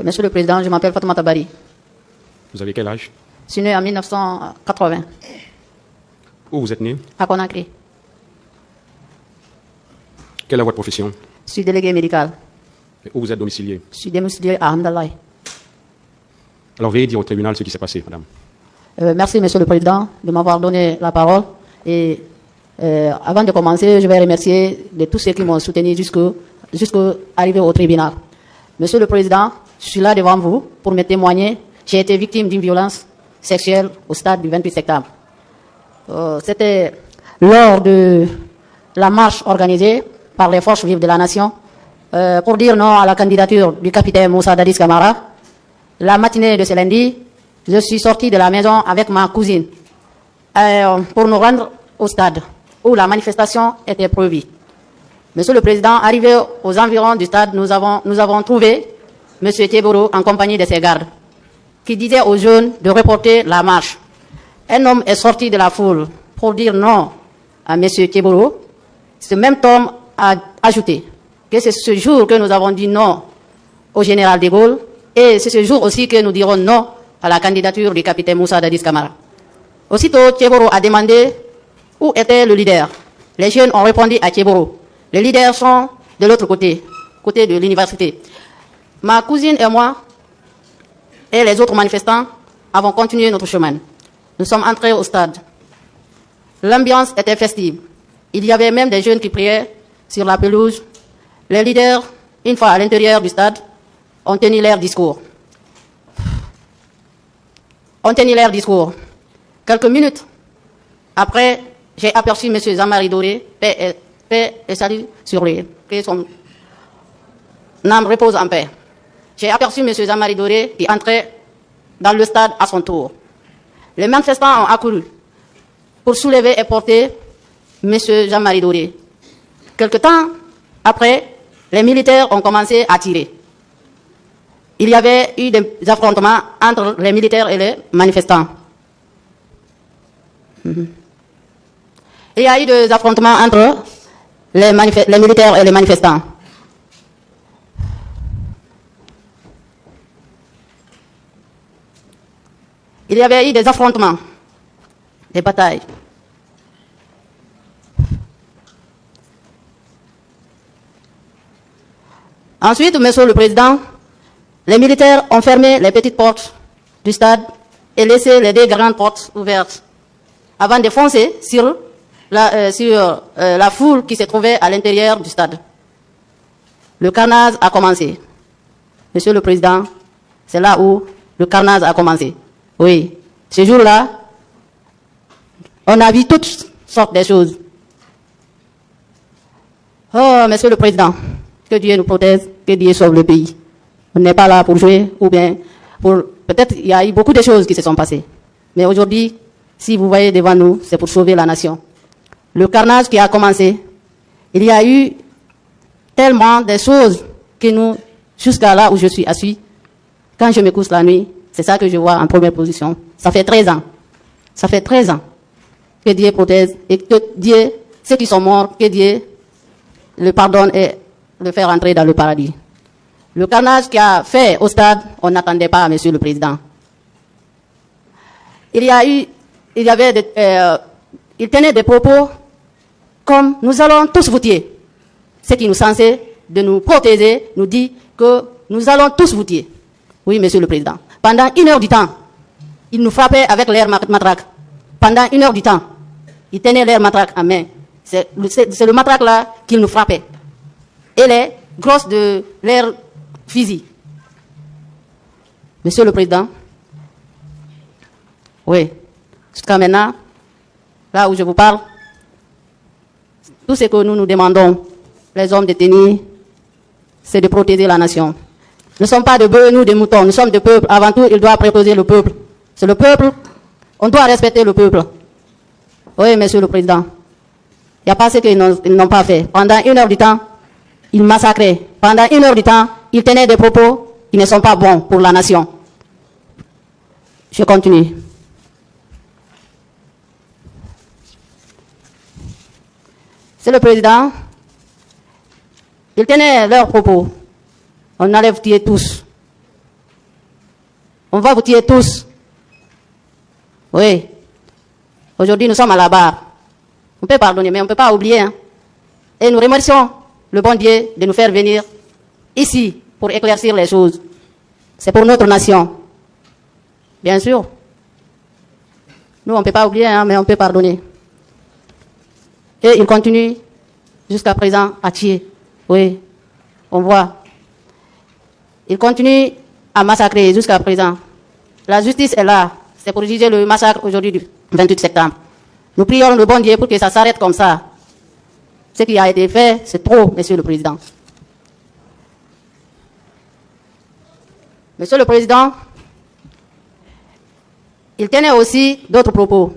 Monsieur le Président, je m'appelle Fatoumata Bari. Vous avez quel âge? Je suis né en 1980. Où vous êtes né? À Conakry. Quelle est votre profession? Je suis délégué médical. Et où vous êtes domicilié? Je suis domicilié à Hamdallah. Alors veuillez dire au tribunal ce qui s'est passé, madame. Merci, Monsieur le Président, de m'avoir donné la parole. Et avant de commencer, je vais remercier de tous ceux qui m'ont soutenu jusqu'à arriver au tribunal. Monsieur le Président, je suis là devant vous pour me témoigner. J'ai été victime d'une violence sexuelle au stade du 28 septembre. C'était lors de la marche organisée par les forces vives de la nation pour dire non à la candidature du capitaine Moussa Dadis Camara. La matinée de ce lundi, je suis sorti de la maison avec ma cousine pour nous rendre au stade où la manifestation était prévue. Monsieur le Président, arrivé aux environs du stade, nous avons trouvé M. Thieboro en compagnie de ses gardes qui disait aux jeunes de reporter la marche. Un homme est sorti de la foule pour dire non à M. Thieboro. Ce même homme a ajouté que c'est ce jour que nous avons dit non au général de Gaulle et c'est ce jour aussi que nous dirons non à la candidature du capitaine Moussa Dadis Camara. Aussitôt, Thieboro a demandé où était le leader. Les jeunes ont répondu à Thieboro. Les leaders sont de l'autre côté de l'université. Ma cousine et moi et les autres manifestants avons continué notre chemin. Nous sommes entrés au stade. L'ambiance était festive. Il y avait même des jeunes qui priaient sur la pelouse. Les leaders, une fois à l'intérieur du stade, ont tenu leur discours. Quelques minutes après, j'ai aperçu M. Zamari Doré, paix et salut sur lui, que son âme repose en paix. J'ai aperçu M. Zamari Doré qui entrait dans le stade à son tour. Les manifestants ont accouru pour soulever et porter M. Zamari Doré. Quelque temps après, les militaires ont commencé à tirer. Il y avait eu des affrontements entre les militaires et les manifestants. Il y a eu des affrontements entre les militaires et les manifestants. Il y avait eu des affrontements, des batailles. Ensuite, Monsieur le Président, les militaires ont fermé les petites portes du stade et laissé les deux grandes portes ouvertes avant de foncer sur la foule qui se trouvait à l'intérieur du stade. Le carnage a commencé. Monsieur le Président, c'est là où le carnage a commencé. Oui, ce jour-là, on a vu toutes sortes de choses. Oh, Monsieur le Président, que Dieu nous protège, que Dieu sauve le pays. On n'est pas là pour jouer, ou bien pour... Peut-être il y a eu beaucoup de choses qui se sont passées. Mais aujourd'hui, si vous voyez devant nous, c'est pour sauver la nation. Le carnage qui a commencé, il y a eu tellement de choses que nous, jusqu'à là où je suis assis, quand je me couche la nuit, c'est ça que je vois en première position. Ça fait 13 ans. Ça fait 13 ans que Dieu protège et que Dieu, ceux qui sont morts, que Dieu le pardonne et le fait rentrer dans le paradis. Le carnage qu'il a fait au stade, on n'attendait pas, Monsieur le Président. Il tenait des propos comme nous allons tous voter. Ce qui nous censé de nous protéger, nous dit que nous allons tous voter. Oui, Monsieur le Président. Pendant 1 heure du temps, ils nous frappaient avec leur matraque. Pendant 1 heure du temps, ils tenaient leur matraque en main. C'est le matraque là qu'ils nous frappaient. Et les grosses de leur fusil. Monsieur le Président, oui, jusqu'à maintenant, là où je vous parle, tout ce que nous demandons, les hommes détenus, c'est de protéger la nation. Nous ne sommes pas de bœufs, nous, des moutons, nous sommes des peuples. Avant tout, il doit protéger le peuple. C'est le peuple, on doit respecter le peuple. Oui, Monsieur le Président, il n'y a pas ce qu'ils n'ont pas fait. Pendant 1 heure du temps, ils massacraient. Pendant 1 heure du temps, ils tenaient des propos qui ne sont pas bons pour la nation. Je continue. C'est le Président. Ils tenaient leurs propos. On allait tuer tous. On va vous tuer tous. Oui. Aujourd'hui, nous sommes à la barre. On peut pardonner, mais on ne peut pas oublier. Hein. Et nous remercions le bon Dieu de nous faire venir ici pour éclaircir les choses. C'est pour notre nation. Bien sûr. Nous, on ne peut pas oublier, hein, mais on peut pardonner. Et il continue jusqu'à présent à tuer. Oui, on voit. Il continue à massacrer jusqu'à présent. La justice est là. C'est pour juger le massacre aujourd'hui du 28 septembre. Nous prions le bon Dieu pour que ça s'arrête comme ça. Ce qui a été fait, c'est trop, Monsieur le Président. Monsieur le Président, il tenait aussi d'autres propos.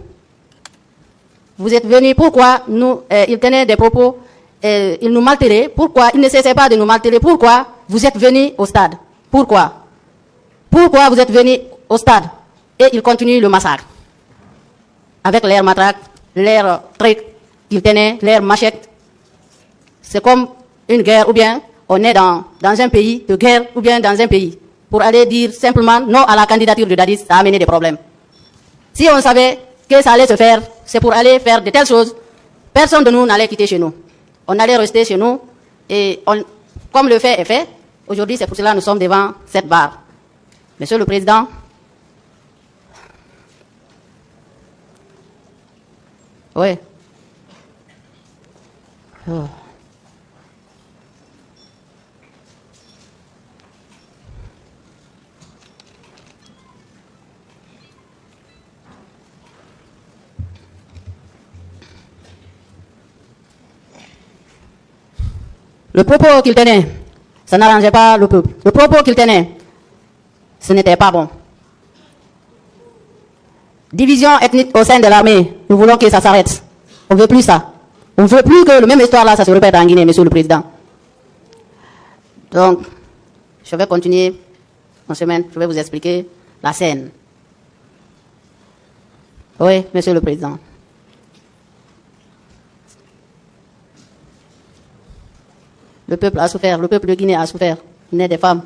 Vous êtes venus, pourquoi il tenait des propos, il nous maltraitait, pourquoi il ne cessait pas de nous maltraiter, pourquoi vous êtes venus au stade? Pourquoi? Pourquoi vous êtes venus au stade? Et il continue le massacre. Avec l'air matraque, l'air truc qu'il tenait, l'air machette. C'est comme une guerre, ou bien on est dans un pays de guerre, ou bien dans un pays. Pour aller dire simplement non à la candidature de Dadis, ça a amené des problèmes. Si on savait que ça allait se faire, c'est pour aller faire de telles choses, personne de nous n'allait quitter chez nous. On allait rester chez nous, et comme le fait est fait, aujourd'hui c'est pour cela que nous sommes devant cette barre. Monsieur le Président, oui. Oh. Le propos qu'il tenait, ça n'arrangeait pas le peuple. Le propos qu'il tenait, ce n'était pas bon. Division ethnique au sein de l'armée, nous voulons que ça s'arrête. On ne veut plus ça. On ne veut plus que le même histoire là, ça se répète en Guinée, Monsieur le Président. Donc, je vais continuer en semaine, je vais vous expliquer la scène. Oui, Monsieur le Président. Le peuple a souffert, le peuple de Guinée a souffert. Il y a des femmes.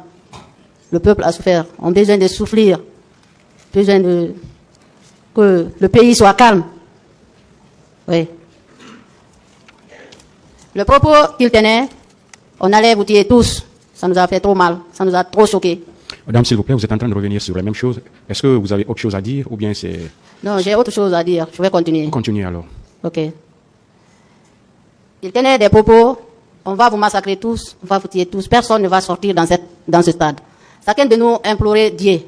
Le peuple a souffert. On a besoin de souffrir. Besoin de que le pays soit calme. Oui. Le propos qu'il tenait, on allait vous tuer tous. Ça nous a fait trop mal. Ça nous a trop choqués. Madame, s'il vous plaît, vous êtes en train de revenir sur les mêmes choses. Est-ce que vous avez autre chose à dire ou bien c'est... Non, j'ai autre chose à dire. Je vais continuer. Continuez alors. Ok. Il tenait des propos. On va vous massacrer tous, on va vous tuer tous. Personne ne va sortir dans ce stade. Chacun de nous implorait Dieu.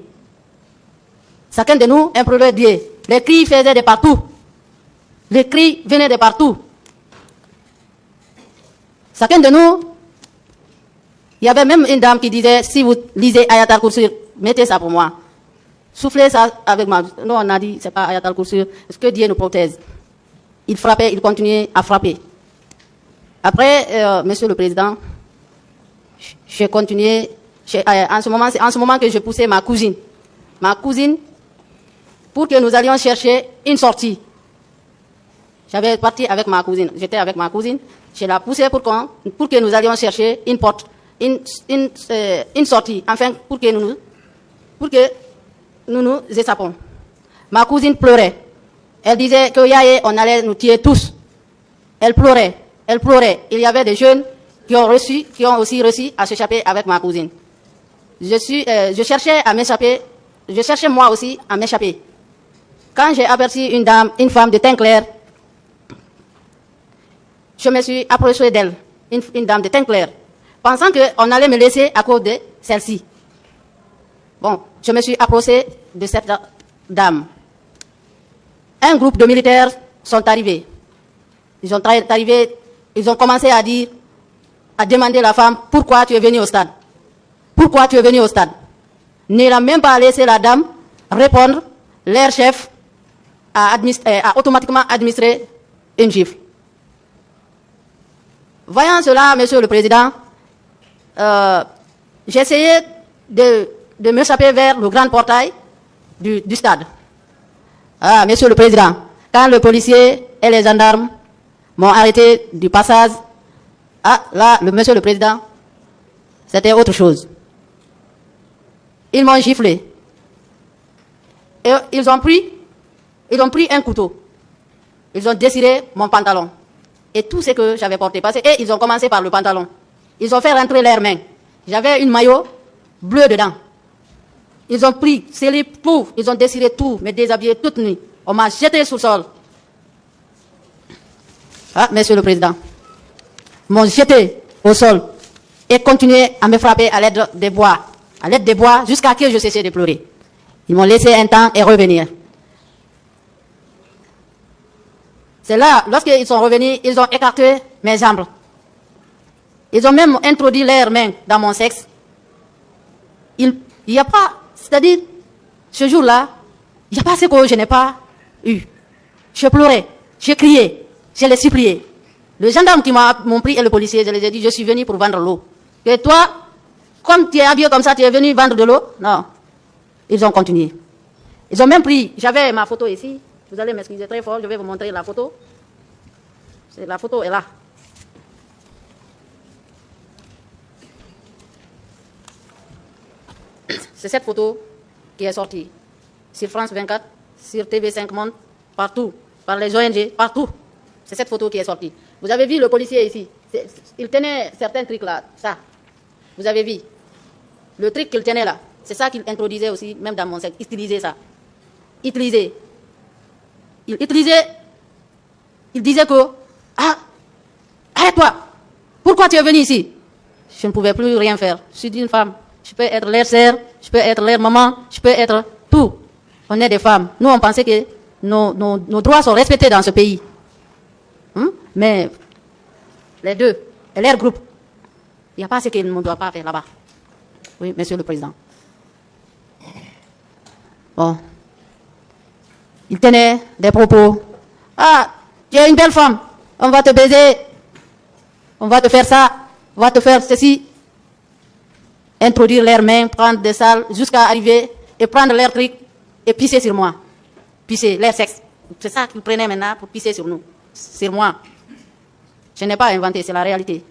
Chacun de nous implorait Dieu. Les cris faisaient de partout. Les cris venaient de partout. Chacun de nous, il y avait même une dame qui disait, si vous lisez Ayat al-Kursi, mettez ça pour moi. Soufflez ça avec moi. Non, on a dit, c'est pas Ayat al-Kursi. Est-ce que Dieu nous protège? Il frappait, il continuait à frapper. Après, Monsieur le Président, j'ai continué. En ce moment que je poussais ma cousine. Ma cousine, pour que nous allions chercher une sortie. J'avais parti avec ma cousine. J'étais avec ma cousine. Je la poussais pour que nous allions chercher une porte, une sortie, enfin, pour que nous nous échappons. Ma cousine pleurait. Elle disait que Yaye, on allait nous tuer tous. Elle pleurait. Elle pleurait. Il y avait des jeunes qui ont aussi réussi à s'échapper avec ma cousine. Je cherchais à m'échapper. Je cherchais moi aussi à m'échapper. Quand j'ai aperçu une femme de teint clair, je me suis approché d'elle, une dame de teint clair, pensant qu'on allait me laisser à cause de celle-ci. Bon, je me suis approché de cette dame. Un groupe de militaires sont arrivés. Ils ont commencé à demander à la femme, pourquoi tu es venue au stade? Pourquoi tu es venue au stade? Ne l'a même pas laissé la dame répondre. Leur chef a automatiquement administré une gifle. Voyant cela, Monsieur le Président, j'ai essayé de m'échapper vers le grand portail du stade. Ah, Monsieur le Président, quand le policier et les gendarmes m'ont arrêté du passage, ah, là, Monsieur le Président, c'était autre chose. Ils m'ont giflé. Et ils ont pris un couteau. Ils ont déchiré mon pantalon. Et tout ce que j'avais porté. Parce que ils ont commencé par le pantalon. Ils ont fait rentrer leurs mains. J'avais une maillot bleu dedans. Ils ont pris, scellé tout, ils ont déchiré tout, me déshabillé toute nuit. On m'a jeté sur le sol. Ah, Monsieur le Président. Ils m'ont jeté au sol et continué à me frapper à l'aide des bois. À l'aide des bois, jusqu'à ce que je cessais de pleurer. Ils m'ont laissé un temps et revenir. C'est là, lorsqu'ils sont revenus, ils ont écarté mes jambes. Ils ont même introduit leurs mains dans mon sexe. Il n'y a pas, c'est-à-dire, ce jour-là, il n'y a pas ce que je n'ai pas eu. Je pleurais, j'ai crié, je les supplié. Le gendarme qui m'ont pris et le policier, je les ai dit, je suis venu pour vendre l'eau. Et toi, comme tu es habillé comme ça, tu es venu vendre de l'eau? Non. Ils ont continué. Ils ont même pris, j'avais ma photo ici. Vous allez m'excuser très fort, je vais vous montrer la photo. La photo est là. C'est cette photo qui est sortie sur France 24, sur TV5 Monde, partout, par les ONG, partout. C'est cette photo qui est sortie. Vous avez vu le policier ici. Il tenait certains trucs là, ça. Vous avez vu. Le truc qu'il tenait là, c'est ça qu'il introduisait aussi, même dans mon sexe. Utilisait ça. Utilisait. Il disait que, arrête-toi, pourquoi tu es venu ici? Je ne pouvais plus rien faire. Je suis une femme. Je peux être leur sœur, je peux être leur maman, je peux être tout. On est des femmes. Nous, on pensait que nos droits sont respectés dans ce pays. Mais les deux, et leur groupe, il n'y a pas ce qu'ils ne doivent pas faire là-bas. Oui, Monsieur le Président. Bon. Il tenait des propos. Ah, tu es une belle femme. On va te baiser. On va te faire ça. On va te faire ceci. Introduire leurs mains, prendre des salles, jusqu'à arriver et prendre leurs trucs et pisser sur moi. Pisser, leur sexe. C'est ça qu'ils prenaient maintenant pour pisser sur nous. Sur moi. Je n'ai pas inventé, c'est la réalité.